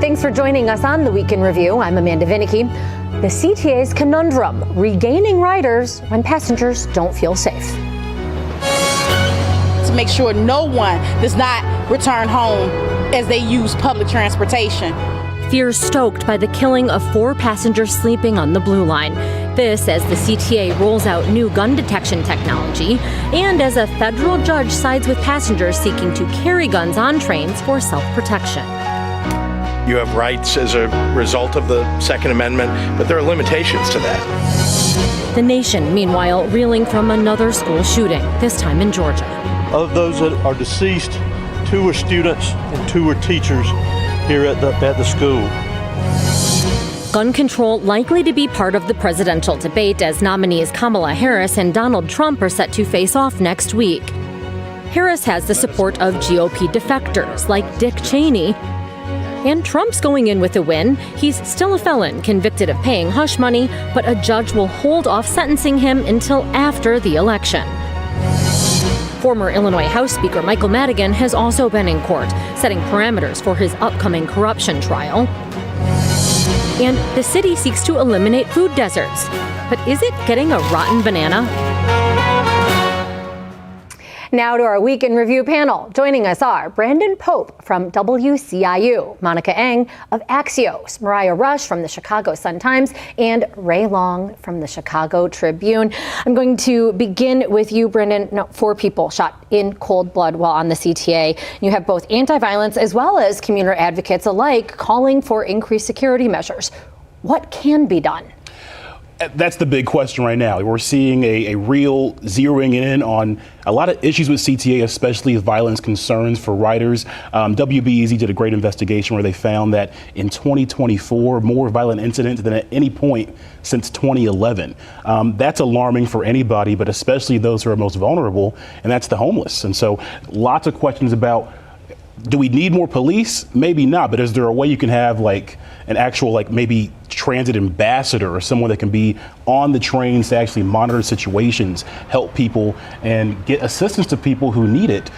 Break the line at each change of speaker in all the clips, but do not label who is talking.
Thanks for joining us on the Week in Review. I'm Amanda Vinicky. The CTA's conundrum, regaining riders when passengers don't feel safe.
To make sure no one does not return home as they use public transportation.
Fear stoked by the killing of 4 passengers sleeping on the Blue Line. This as the CTA rolls out new gun detection technology and as a federal judge sides with passengers seeking to carry guns on trains for self-protection.
You have rights as a result of the Second Amendment, but there are limitations to that.
The nation, meanwhile, reeling from another school shooting, this time in Georgia.
Of those that are deceased, 2 are students and 2 are teachers here at the school.
Gun control likely to be part of the presidential debate as nominees Kamala Harris and Donald Trump are set to face off next week. Harris has the support of GOP defectors like Dick Cheney. And Trump's going in with a win. He's still a felon convicted of paying hush money, but a judge will hold off sentencing him until after the election. Former Illinois House Speaker Michael Madigan has also been in court, setting parameters for his upcoming corruption trial. And the city seeks to eliminate food deserts. But is it getting a rotten banana? Now to our Week in Review panel. Joining us are Brandon Pope from WCIU, Monica Eng of Axios, Mariah Rush from the Chicago Sun-Times, and Ray Long from the Chicago Tribune. I'm going to begin with you, Brandon. No, 4 people shot in cold blood while on the CTA. You have both anti-violence as well as commuter advocates alike calling for increased security measures. What can be done?
That's the big question right now. We're seeing a real zeroing in on a lot of issues with CTA, especially violence concerns for riders. WBEZ did a great investigation where they found that in 2024, more violent incidents than at any point since 2011. That's alarming for anybody, but especially those who are most vulnerable, and that's the homeless. And so lots of questions about, do we need more police? Maybe not, but is there a way you can have like an actual maybe transit ambassador or someone that can be on the trains to actually monitor situations, help people, and get assistance to people who need it?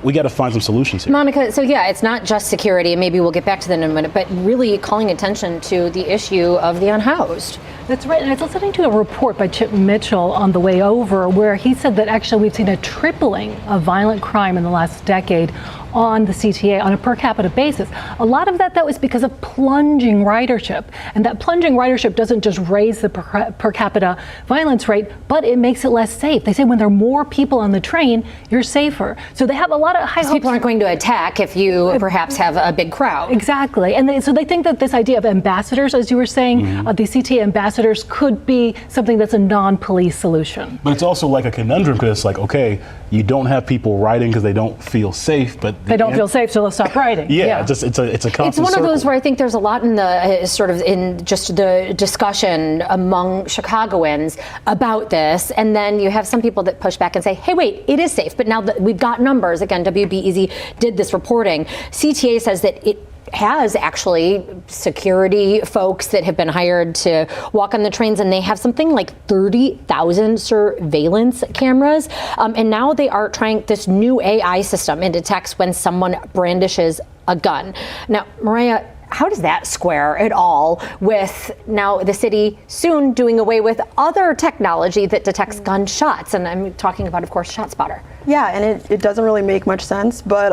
We got to find some solutions here.
Monica, so yeah, it's not just security, and maybe we'll get back to that in a minute, but really calling attention to the issue of the unhoused.
That's right, and I was listening to a report by Chip Mitchell on the way over where he said that actually we've seen a tripling of violent crime in the last decade on the CTA on a per capita basis. A lot of that, though, is because of plunging ridership. And that plunging ridership doesn't just raise the per capita violence rate, but it makes it less safe. They say when there are more people on the train, you're safer. So they have a lot of high hopes.
People aren't going to attack if you perhaps have a big crowd.
Exactly. And so they think that this idea of ambassadors, as you were saying, the CTA ambassadors could be something that's a non-police solution.
But it's also like a conundrum because it's like, okay, you don't have people riding because they don't feel safe, but
they don't feel safe, so they'll stop riding.
Yeah. It's a constant
It's one
circle.
of those where I think there's a lot in the sort of in just the discussion among Chicagoans about this, and then you have some people that push back and say, hey, wait, it is safe, but now that we've got numbers, again, WBEZ did this reporting. CTA says that it has actually security folks that have been hired to walk on the trains, and they have something like 30,000 surveillance cameras. And now they are trying this new AI system and detects when someone brandishes a gun. Now, Mariah, how does that square at all with now the city soon doing away with other technology that detects gunshots? And I'm talking about, of course, ShotSpotter.
Yeah, and it doesn't really make much sense, but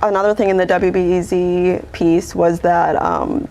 another thing in the WBEZ piece was that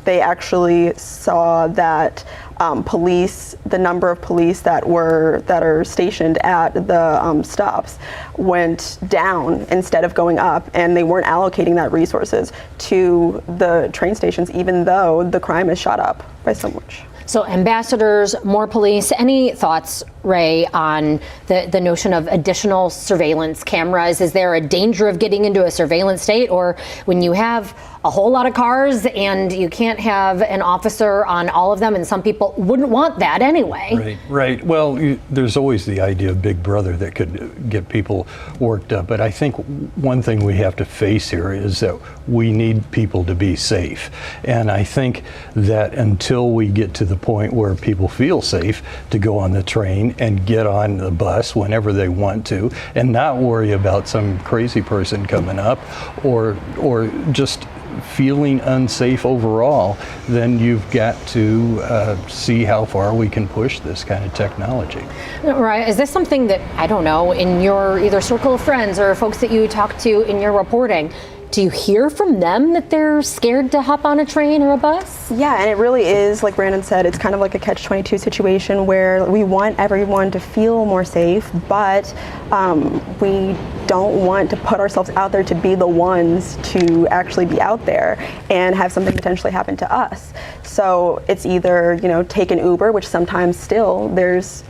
they actually saw that the number of police that are stationed at the stops went down instead of going up, and they weren't allocating that resources to the train stations, even though the crime is shot up by so much.
So ambassadors, more police. Any thoughts, Ray, on the notion of additional surveillance cameras? Is there a danger of getting into a surveillance state, or when you have a whole lot of cars and you can't have an officer on all of them, and some people wouldn't want that anyway?
Right. Well, there's always the idea of Big Brother that could get people worked up. But I think one thing we have to face here is that we need people to be safe. And I think that until we get to the point where people feel safe to go on the train and get on the bus whenever they want to and not worry about some crazy person coming up or just feeling unsafe overall, then you've got to see how far we can push this kind of technology.
Right. Is this something that, I don't know, in your either circle of friends or folks that you talk to in your reporting, do you hear from them that they're scared to hop on a train or a bus?
Yeah, and it really is, like Brandon said, it's kind of like a catch-22 situation where we want everyone to feel more safe, but we don't want to put ourselves out there to be the ones to actually be out there and have something potentially happen to us. So it's either, you know, take an Uber, which sometimes still there's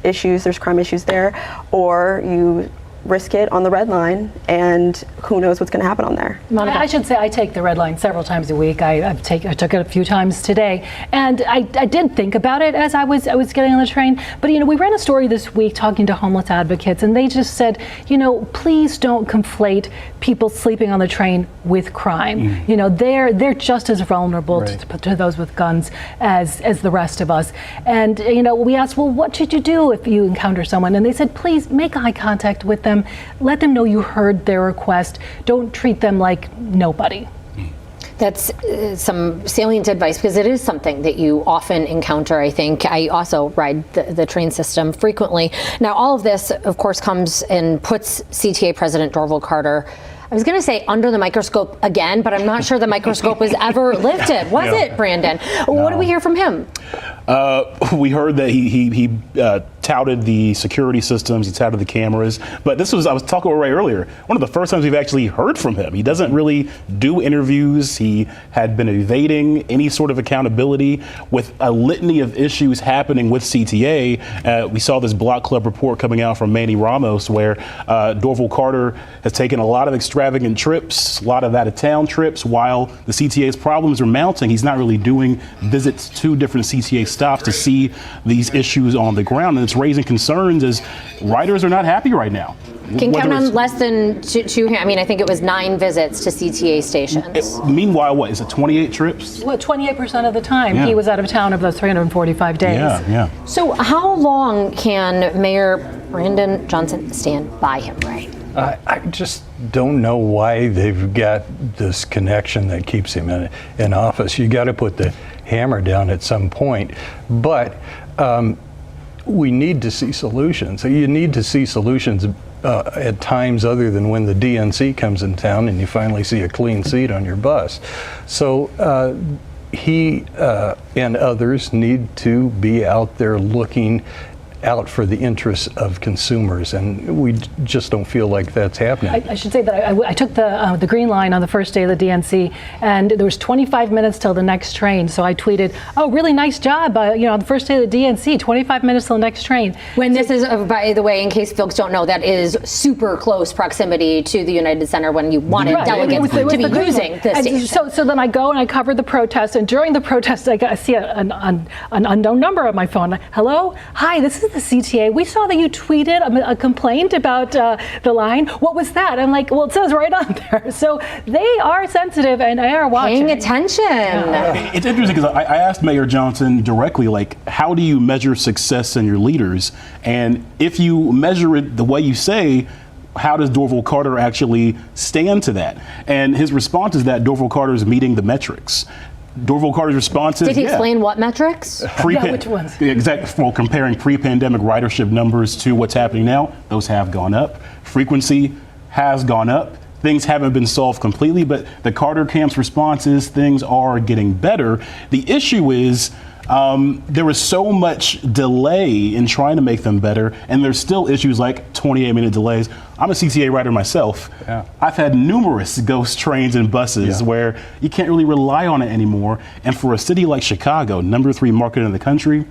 crime issues there, or you risk it on the red line, and who knows what's going to happen on there.
Monica. I should say I take the red line several times a week. I took it a few times today, and I did think about it as I was getting on the train. But you know, we ran a story this week talking to homeless advocates, and they just said, you know, please don't conflate people sleeping on the train with crime. You know, they're just as vulnerable to those with guns as the rest of us. And you know, we asked, well, what should you do if you encounter someone? And they said, please make eye contact with them. Let them know you heard their request. Don't treat them like nobody.
That's some salient advice, because it is something that you often encounter, I think. I also ride the train system frequently. Now, all of this, of course, comes and puts CTA President Dorval Carter, I was going to say under the microscope again, but I'm not sure the microscope was ever lifted. Was it, Brandon? No. What did we hear from him?
We heard that he touted the security systems, he touted the cameras, but I was talking about Ray earlier, one of the first times we've actually heard from him. He doesn't really do interviews. He had been evading any sort of accountability with a litany of issues happening with CTA. We saw this Block Club report coming out from Manny Ramos where Dorval Carter has taken a lot of extravagant trips, a lot of out-of-town trips, while the CTA's problems are mounting. He's not really doing visits to different CTA stops to see these issues on the ground, and it's raising concerns as riders are not happy right now.
Can count on less than two. I mean, I think it was 9 visits to CTA stations.
Meanwhile, what is it? 28 trips?
Well, 28% of the time he was out of town of those 345 days.
Yeah.
So, how long can Mayor Brandon Johnson stand by him, Ray?
I just don't know why they've got this connection that keeps him in office. You got to put the hammer down at some point, but we need to see solutions. You need to see solutions at times other than when the DNC comes in town and you finally see a clean seat on your bus. So he and others need to be out there looking out for the interests of consumers, and we just don't feel like that's happening.
I should say that I took the green line on the first day of the DNC, and there was 25 minutes till the next train. So I tweeted, "Oh, really nice job! On the first day of the DNC, 25 minutes till the next train."
When this is, by the way, in case folks don't know, that is super close proximity to the United Center when you wanted delegates to be using the station.
So then I go and I cover the protest, and during the protest, I see an unknown number on my phone. Hello, hi, this is the CTA. We saw that you tweeted a complaint about the line. What was that? I'm like, well, it says right on there. So they are sensitive and they are watching.
Paying attention.
It's interesting because I asked Mayor Johnson directly, like, how do you measure success in your leaders? And if you measure it the way you say, how does Dorval Carter actually stand to that? And his response is that Dorval Carter is meeting the metrics. Dorval Carter's response is,
did he explain what metrics?
Which ones?
Exactly. Well, comparing pre-pandemic ridership numbers to what's happening now, those have gone up. Frequency has gone up. Things haven't been solved completely, but the Carter camp's response is things are getting better. The issue is there was so much delay in trying to make them better, and there's still issues like 28-minute delays. I'm a CTA rider myself. Yeah. I've had numerous ghost trains and buses where you can't really rely on it anymore. And for a city like Chicago, #3 market in the country,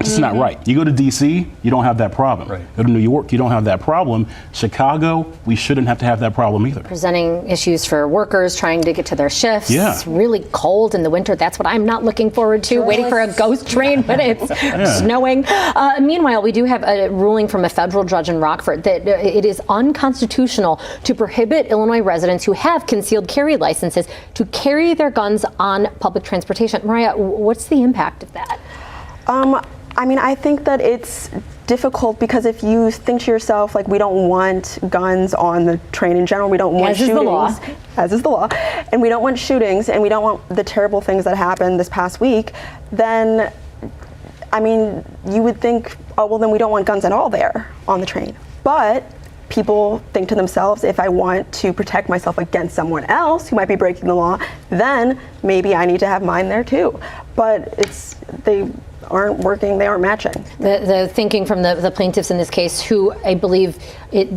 it's not right. You go to DC, you don't have that problem. Right. Go to New York, you don't have that problem. Chicago, we shouldn't have to have that problem either. Presenting issues for workers trying to get to their shifts. Yeah. It's really cold in the winter. That's what I'm not looking forward to, waiting for a ghost train when it's snowing. Meanwhile, we do have a ruling from a federal judge in Rockford that it is unconstitutional to prohibit Illinois residents who have concealed carry licenses to carry their guns on public transportation. Mariah, what's the impact of that?
I mean, I think that it's difficult because if you think to yourself, like, we don't want guns on the train in general, we don't want shootings. As is the law. And we don't want shootings, and we don't want the terrible things that happened this past week, then, I mean, you would think, oh, well, then we don't want guns at all there on the train. But people think to themselves, if I want to protect myself against someone else who might be breaking the law, then maybe I need to have mine there too. But they aren't working, they aren't matching.
The thinking from the plaintiffs in this case, who I believe it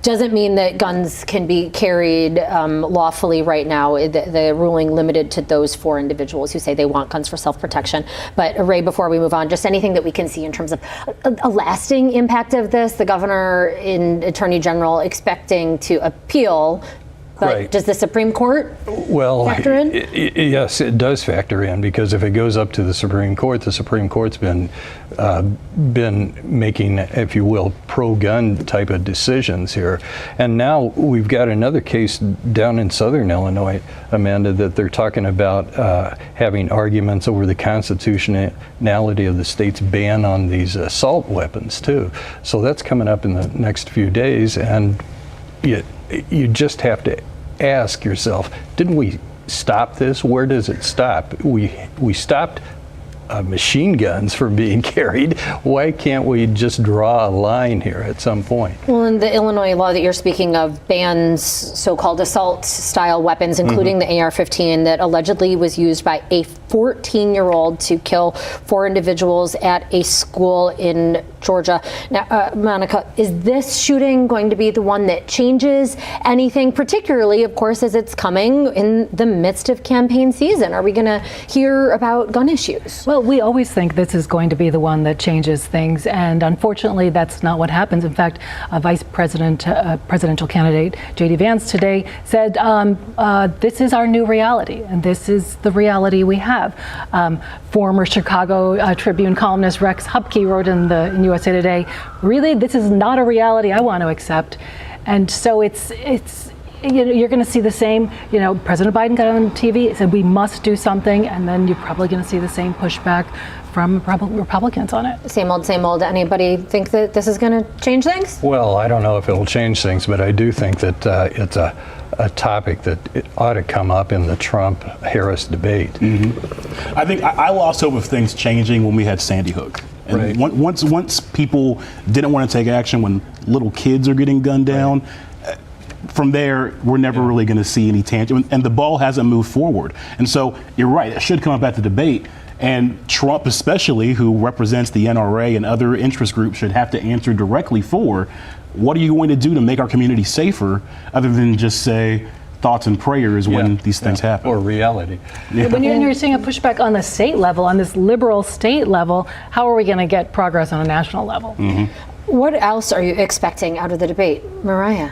doesn't mean that guns can be carried lawfully right now. The ruling limited to those 4 individuals who say they want guns for self-protection. But Ray, before we move on, just anything that we can see in terms of a lasting impact of this, the governor and attorney general expecting to appeal. But
right.
Does the Supreme Court factor in?
Yes, it does factor in, because if it goes up to the Supreme Court's been making, if you will, pro-gun type of decisions here. And now we've got another case down in southern Illinois, Amanda, that they're talking about having arguments over the constitutionality of the state's ban on these assault weapons too. So that's coming up in the next few days, and you just have to ask yourself, didn't we stop this? Where does it stop? We stopped machine guns from being carried. Why can't we just draw a line here at some point?
Well, in the Illinois law that you're speaking of bans so-called assault-style weapons, including the AR-15 that allegedly was used by a 14-year-old to kill 4 individuals at a school in Georgia. Now, Monica, is this shooting going to be the one that changes anything, particularly, of course, as it's coming in the midst of campaign season? Are we going to hear about gun issues?
Well, we always think this is going to be the one that changes things, and unfortunately, that's not what happens. In fact, Vice President, presidential candidate J.D. Vance today said, this is our new reality, and this is the reality we have. Former Chicago Tribune columnist Rex Hupke wrote in USA Today, really, this is not a reality I want to accept. And so it's you're going to see the same, President Biden got on TV and said we must do something, and then you're probably going to see the same pushback from Republicans on it.
Same old, same old. Anybody think that this is going to change things?
Well, I don't know if it'll change things, but I do think that it's a topic that it ought to come up in the Trump-Harris debate.
Mm-hmm. I think I lost hope of things changing when we had Sandy Hook. And
right.
once people didn't want to take action when little kids are getting gunned down, from there, we're never really going to see any tangible, and the ball hasn't moved forward. And so you're right, it should come up at the debate. And Trump especially, who represents the NRA and other interest groups, should have to answer directly for what are you going to do to make our community safer, other than just say thoughts and prayers when these things happen.
Or reality.
Yeah.
When you're seeing a pushback on the state level, on this liberal state level, how are we going to get progress on a national level?
Mm-hmm.
What else are you expecting out of the debate, Mariah?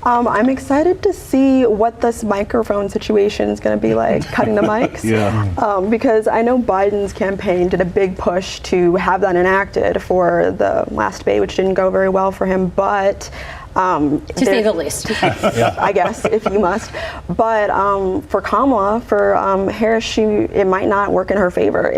I'm excited to see what this microphone situation is going to be like, cutting the mics. Because I know Biden's campaign did a big push to have that enacted for the last debate, which didn't go very well for him, but
to say the least.
I guess, if you must. But for Kamala, for Harris, it might not work in her favor.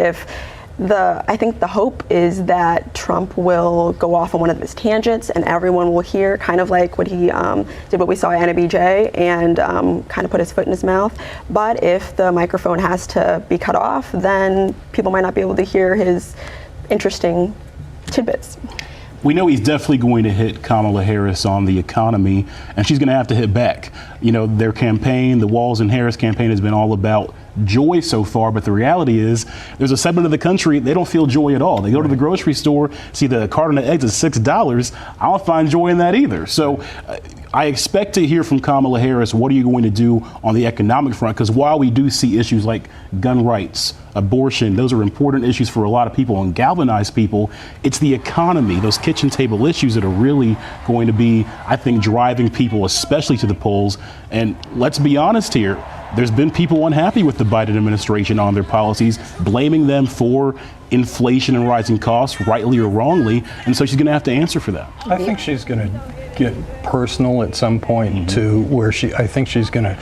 I think the hope is that Trump will go off on one of his tangents and everyone will hear, kind of like what he did, what we saw at NBJ, and kind of put his foot in his mouth. But if the microphone has to be cut off, then people might not be able to hear his interesting tidbits.
We know he's definitely going to hit Kamala Harris on the economy, and she's going to have to hit back. Their campaign, the Walz and Harris campaign, has been all about joy so far, but the reality is there's a segment of the country, they don't feel joy at all. They go to the grocery store, see the carton of eggs is $6. I don't find joy in that either. So I expect to hear from Kamala Harris, what are you going to do on the economic front? Because while we do see issues like gun rights, abortion, those are important issues for a lot of people and galvanize people, it's the economy, those kitchen table issues that are really going to be, I think, driving people, especially to the polls. And let's be honest here, there's been people unhappy with the Biden administration on their policies, blaming them for inflation and rising costs, rightly or wrongly, and so she's going to have to answer for that.
I think she's going to get personal at some point to where I think she's going to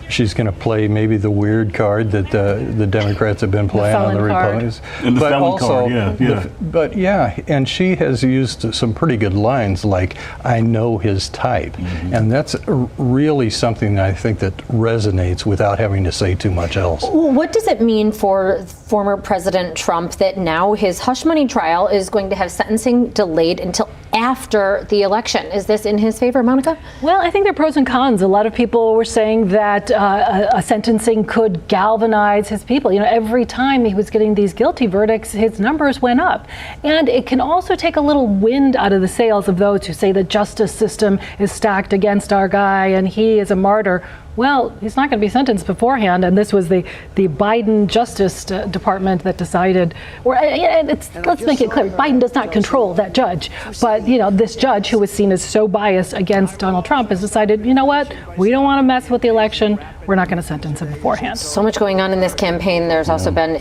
she's going to play maybe the weird card that the Democrats have been playing on the Republicans.
And the felon card,
yeah. And she has used some pretty good lines like, I know his type. And that's really something that I think that resonates without having to say too much else.
What does it mean for former President Trump that now his hush money trial is going to have sentencing delayed until after the election? Is this in his favor, Monica?
Well, I think there are pros and cons. A lot of people were saying that a sentencing could galvanize his people. You know, every time he was getting these guilty verdicts, his numbers went up. And it can also take a little wind out of the sails of those who say the justice system is stacked against our guy and he is a martyr. Well, he's not going to be sentenced beforehand, and this was the Biden Justice Department that decided. Let's make it clear: Biden does not control that judge, but this judge who was seen as so biased against Donald Trump has decided, you know what, we don't want to mess with the election. We're not going to sentence him beforehand.
So much going on in this campaign. There's also been,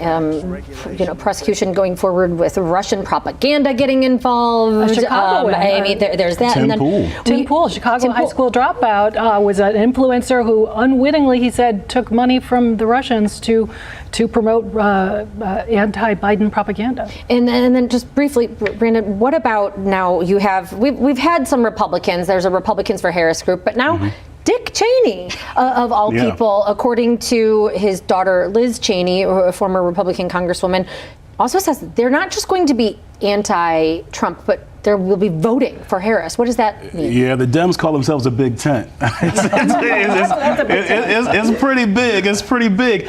prosecution going forward with Russian propaganda getting involved. There's that.
Tim
Pool, Chicago high school dropout, was an influencer who unwittingly, he said, took money from the Russians to promote anti-Biden propaganda.
And then just briefly, Brandon, what about now? We've had some Republicans. There's a Republicans for Harris group, but now. Dick Cheney, of all people, according to his daughter Liz Cheney, a former Republican congresswoman, also says they're not just going to be anti-Trump, but they will be voting for Harris. What does that mean?
Yeah, the Dems call themselves a big tent. It's pretty big. It's pretty big.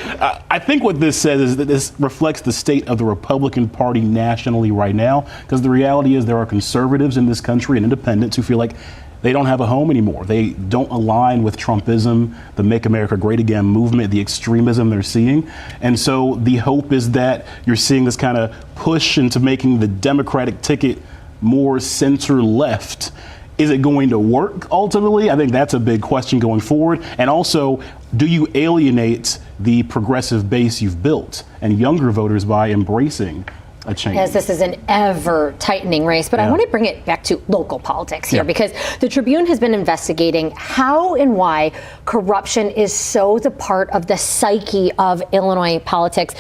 I think what this says is that this reflects the state of the Republican Party nationally right now, because the reality is there are conservatives in this country and independents who feel like they don't have a home anymore. They don't align with Trumpism, the Make America Great Again movement, the extremism they're seeing. And so the hope is that you're seeing this kind of push into making the Democratic ticket more center left. Is it going to work ultimately? I think that's a big question going forward. And also, do you alienate the progressive base you've built and younger voters by embracing a change?
As this is an ever tightening race, but I want to bring it back to local politics here because the Tribune has been investigating how and why corruption is so the part of the psyche of Illinois politics.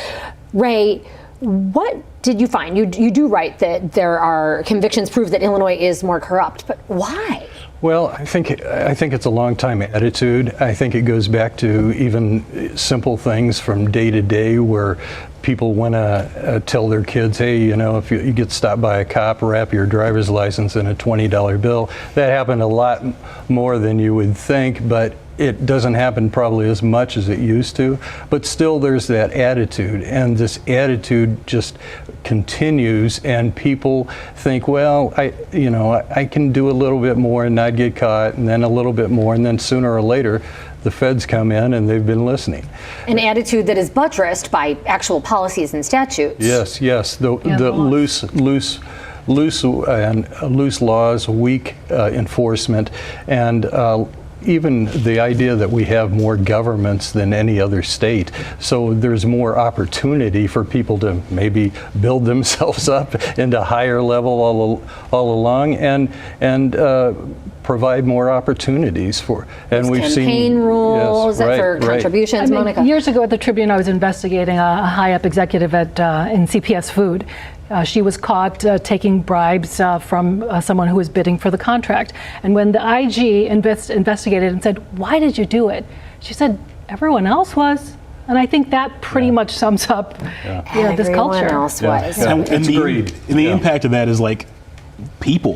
Ray, what did you find? You do write that there are convictions prove that Illinois is more corrupt, but why?
Well, I think it's a long time attitude. I think it goes back to even simple things from day to day where people want to tell their kids, hey, if you get stopped by a cop, wrap your driver's license in a $20 bill. That happened a lot more than you would think, but it doesn't happen probably as much as it used to. But still there's that attitude, and this attitude just continues, and people think, well, I can do a little bit more and not get caught, and then a little bit more, and then sooner or later the feds come in and they've been listening.
An attitude that is buttressed by actual policies and statutes.
Yes. The loose laws, weak enforcement, and even the idea that we have more governments than any other state. So there's more opportunity for people to maybe build themselves up into higher level all along and provide more opportunities for. And we've seen
campaign rules for contributions. Monica.
Years ago at the Tribune, I was investigating a high-up executive in CPS Food. She was caught taking bribes from someone who was bidding for the contract. And when the IG investigated and said, why did you do it? She said, everyone else was. And I think that pretty much sums up this culture.
Everyone else was.
And the impact of that is like,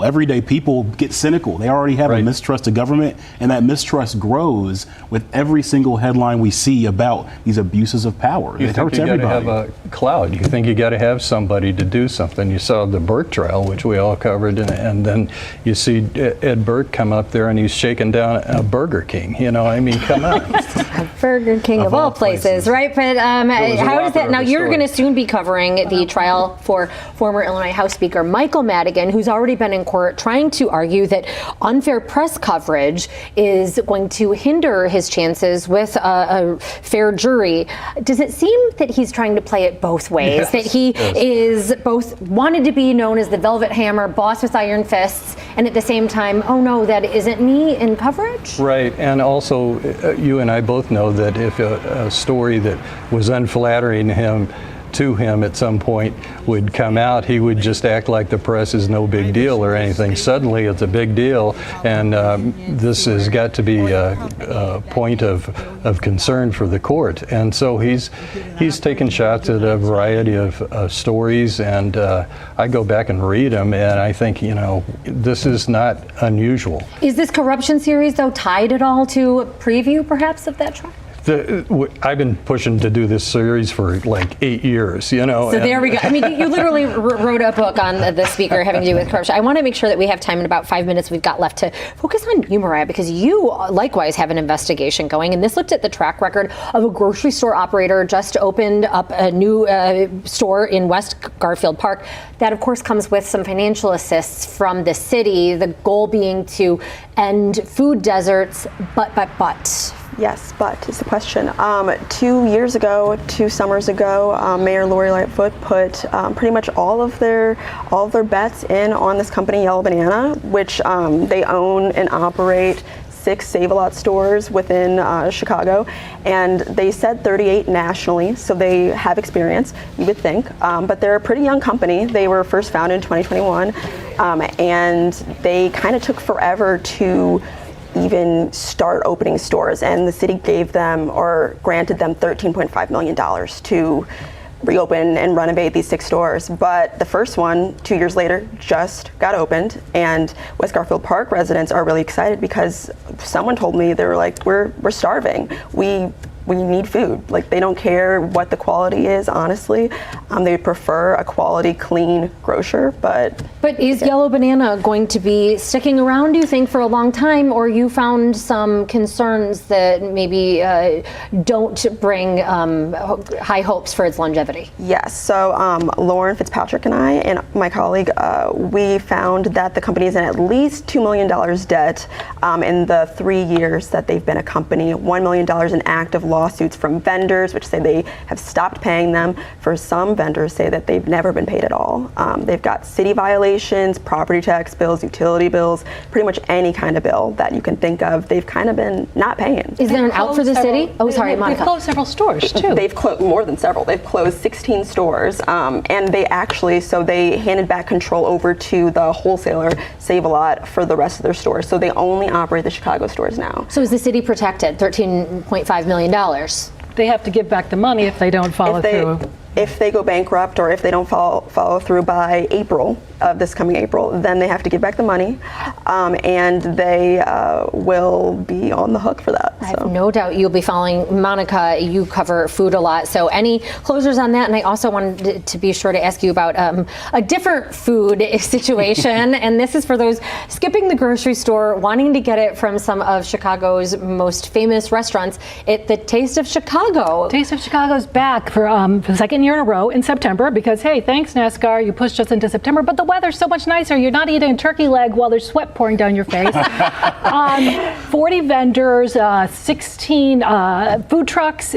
everyday people get cynical. They already have a mistrust of government, and that mistrust grows with every single headline we see about these abuses of power. It hurts everybody.
You got to have a cloud. You think you got to have somebody to do something. You saw the Burke trial, which we all covered, and then you see Ed Burke come up there and he's shaking down a Burger King. Come on.
A Burger King of all places, right? But how does that? Now you're going to soon be covering the trial for former Illinois House Speaker Michael Madigan, who's already been in court trying to argue that unfair press coverage is going to hinder his chances with a fair jury. Does it seem that he's trying to play it both ways? That he is both wanted to be known as the Velvet Hammer, boss with iron fists, and at the same time, oh no, that isn't me in coverage?
Right, and also you and I both know that if a story that was unflattering to him at some point would come out, he would just act like the press is no big deal or anything. Suddenly it's a big deal, and this has got to be a point of concern for the court. And so he's taken shots at a variety of stories, and I go back and read them, and I think, this is not unusual.
Is this corruption series, though, tied at all to a preview, perhaps, of that trial?
I've been pushing to do this series for like 8 years,
So there we go. I mean, you literally wrote a book on the speaker having to do with corruption. I want to make sure that we have time in about 5 minutes we've got left to focus on you, Mariah, because you likewise have an investigation going. And this looked at the track record of a grocery store operator just opened up a new store in West Garfield Park. That, of course, comes with some financial assists from the city, the goal being to end food deserts, but.
Yes, but is the question. 2 summers ago, Mayor Lori Lightfoot put pretty much all of their bets in on this company, Yellow Banana, which they own and operate 6 Save-A-Lot stores within Chicago, and they said 38 nationally, so they have experience, you would think, but they're a pretty young company. They were first founded in 2021, and they kind of took forever to even start opening stores, and the city gave them or granted them $13.5 million to reopen and renovate these 6 stores. But the first one, 2 years later, just got opened, and West Garfield Park residents are really excited because someone told me, they were like, we're starving. We need food. Like, they don't care what the quality is, honestly. They prefer a quality, clean grocer, but
is Yellow Banana going to be sticking around, do you think, for a long time, or you found some concerns that maybe don't bring high hopes for its longevity?
Yes, so Lauren Fitzpatrick and I and my colleague, we found that the company is in at least $2 million debt in the 3 years that they've been a company, $1 million in active lawsuits from vendors, which say they have stopped paying them. For some vendors say that they've never been paid at all. They've got city violations, property tax bills, utility bills, pretty much any kind of bill that you can think of, they've kind of been not paying.
Is there an out for the city? Oh, sorry, Monica.
They've closed several stores, too.
They've closed more than several. They've closed 16 stores, and they handed back control over to the wholesaler, Save-A-Lot, for the rest of their stores. So they only operate the Chicago stores now.
So is the city protected? $13.5 million.
They have to give back the money if they don't follow through.
If they go bankrupt or if they don't follow through by April of this coming April, then they have to give back the money, and they will be on the hook for that.
I have no doubt you'll be following. Monica, you cover food a lot, so any closures on that? And I also wanted to be sure to ask you about a different food situation, and this is for those skipping the grocery store, wanting to get it from some of Chicago's most famous restaurants. The Taste of Chicago.
Taste of Chicago's back for the second year in a row in September because, hey, thanks NASCAR, you pushed us into September, but the weather's so much nicer. You're not eating a turkey leg while there's sweat pouring down your face. 40 vendors, 16 food trucks,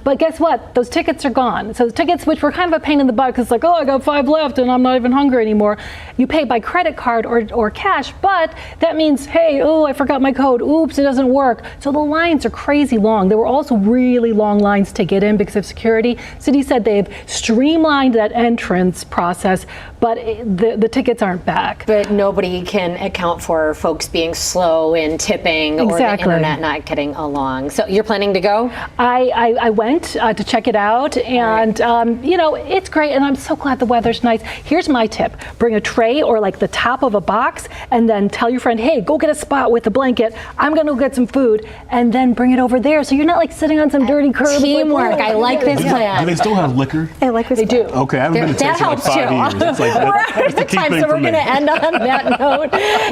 but guess what? Those tickets are gone. So the tickets, which were kind of a pain in the butt, because it's like, oh, I got 5 left and I'm not even hungry anymore. You pay by credit card or cash, but that means, hey, oh, I forgot my code. Oops, it doesn't work. So the lines are crazy long. There were also really long lines to get in because of security. City said they've streamlined that entrance process, but the tickets aren't back.
But nobody can account for folks being slow in tipping or the internet not getting along. So you're planning to go?
I went to check it out, and it's great, and I'm so glad the weather's nice. Here's my tip. Bring a tray or like the top of a box, and then tell your friend, hey, go get a spot with a blanket. I'm going to go get some food, and then bring it over there. So you're not like sitting on some dirty curb.
Teamwork.
Like,
I like this plan.
Do they still have liquor?
I like this.
They do.
Okay, I haven't been to
That
Taste in like
helps
5 years.
too.
It's like, that's the key
time,
thing
so
for
we're
me.
going to end on that note.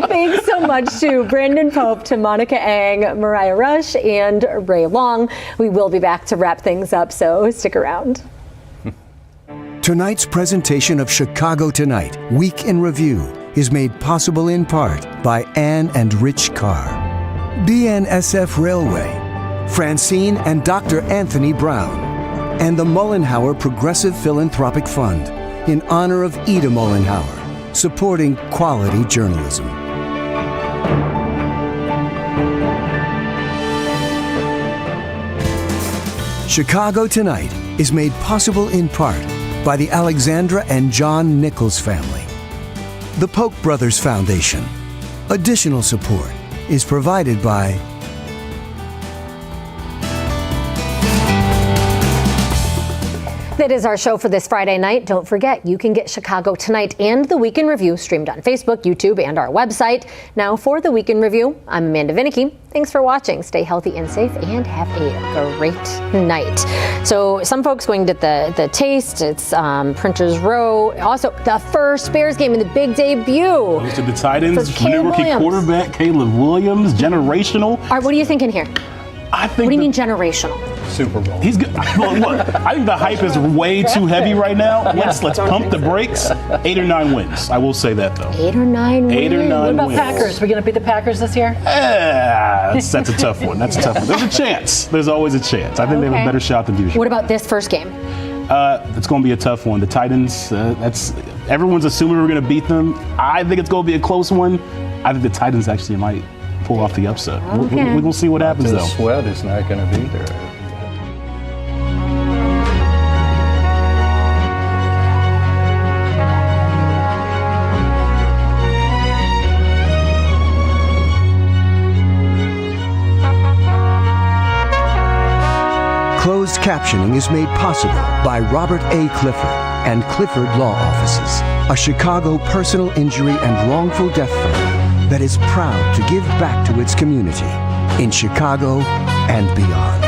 Thanks so much to Brandon Pope, to Monica Ang, Mariah Rush, and Ray Long. We will be back to wrap things up, so stick around.
Tonight's presentation of Chicago Tonight, Week in Review, is made possible in part by Ann and Rich Carr, BNSF Railway, Francine and Dr. Anthony Brown, and the Mollenhauer Progressive Philanthropic Fund in honor of Ida Mollenhauer, supporting quality journalism. Chicago Tonight is made possible in part by the Alexandra and John Nichols family, the Polk Brothers Foundation. Additional support is provided by
That is our show for this Friday night. Don't forget, you can get Chicago Tonight and the Week in Review streamed on Facebook, YouTube, and our website. Now for the Week in Review, I'm Amanda Vinicky. Thanks for watching. Stay healthy and safe, and have a great night. So some folks going to the Taste. It's Printers Row. Also, the first Bears game in the big debut.
Goes to the Titans.
For Caleb
New rookie
Williams.
quarterback Caleb Williams, generational.
All right, what are you thinking here?
I think
What do you mean generational?
Super Bowl.
He's good. Look, I think the hype is way too heavy right now. Let's pump the brakes. 8 or 9 wins. I will say that though.
8 or 9 wins.
8 or 9
What about
wins.
Packers? We're going to beat the Packers this year?
That's a tough one. That's a tough one. There's a chance. There's always a chance. I think they have a better shot than usual.
What about this first game?
It's going to be a tough one. The Titans. Everyone's assuming we're going to beat them. I think it's going to be a close one. I think the Titans actually might pull off the upset.
Okay.
We're going to see what happens
The
though.
sweat is not going to be there.
Closed captioning is made possible by Robert A. Clifford and Clifford Law Offices, a Chicago personal injury and wrongful death firm that is proud to give back to its community in Chicago and beyond.